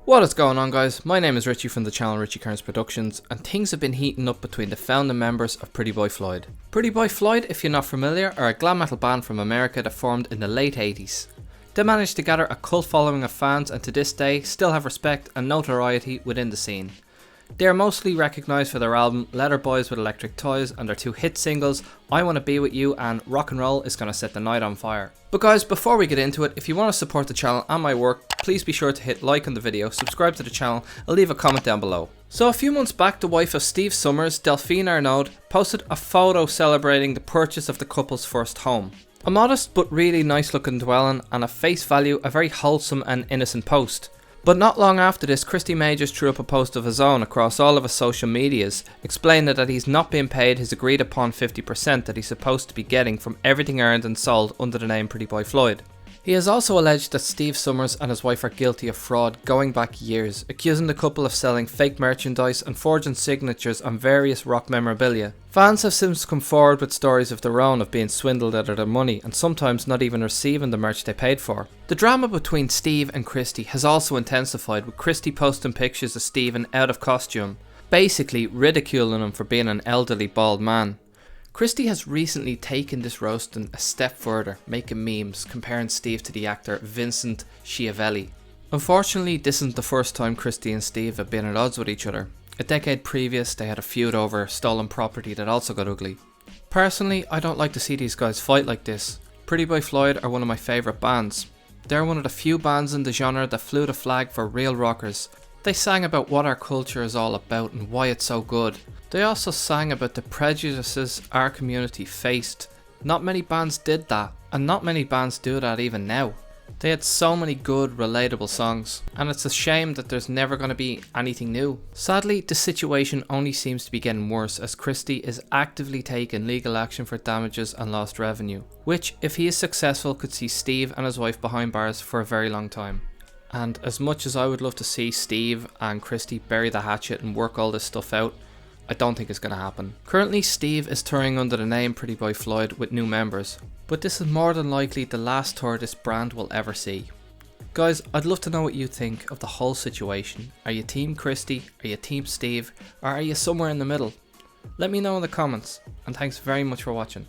What is going on, guys? My name is Richie from the channel Richie Kearns Productions, and things have been heating up between the founding members of Pretty Boy Floyd. Pretty Boy Floyd, if you're not familiar, are a glam metal band from America that formed in the late 80s. They managed to gather a cult following of fans and to this day still have respect and notoriety within the scene. They are mostly recognised for their album Leather Boys with Electric Toys and their two hit singles I Wanna Be With You and Rock and Roll Is Gonna Set the Night on Fire. But guys, before we get into it, if you want to support the channel and my work, please be sure to hit like on the video, subscribe to the channel and leave a comment down below. So a few months back, the wife of Steve Summers, Delphine Arnaud, posted a photo celebrating the purchase of the couple's first home. A modest but really nice looking dwelling, and at face value a very wholesome and innocent post. But not long after this, Christy Majors threw up a post of his own across all of his social medias, explaining that he's not being paid his agreed upon 50% that he's supposed to be getting from everything earned and sold under the name Pretty Boy Floyd. He has also alleged that Steve Summers and his wife are guilty of fraud going back years, accusing the couple of selling fake merchandise and forging signatures on various rock memorabilia. Fans have since come forward with stories of their own of being swindled out of their money and sometimes not even receiving the merch they paid for. The drama between Steve and Christy has also intensified, with Christy posting pictures of Steve out of costume, basically ridiculing him for being an elderly bald man. Christy has recently taken this roasting a step further, making memes comparing Steve to the actor Vincent Schiavelli. Unfortunately, this isn't the first time Christy and Steve have been at odds with each other. A decade previous, they had a feud over stolen property that also got ugly. Personally, I don't like to see these guys fight like this. Pretty Boy Floyd are one of my favourite bands. They're one of the few bands in the genre that flew the flag for real rockers. They sang about what our culture is all about and why it's so good. They also sang about the prejudices our community faced. Not many bands did that, and not many bands do that even now. They had so many good, relatable songs, and it's a shame that there's never going to be anything new. Sadly, the situation only seems to be getting worse as Christy is actively taking legal action for damages and lost revenue, which, if he is successful, could see Steve and his wife behind bars for a very long time. And as much as I would love to see Steve and Christy bury the hatchet and work all this stuff out, I don't think it's going to happen. Currently, Steve is touring under the name Pretty Boy Floyd with new members, but this is more than likely the last tour this brand will ever see. Guys, I'd love to know what you think of the whole situation. Are you Team Christy? Are you Team Steve? Or are you somewhere in the middle? Let me know in the comments, and thanks very much for watching.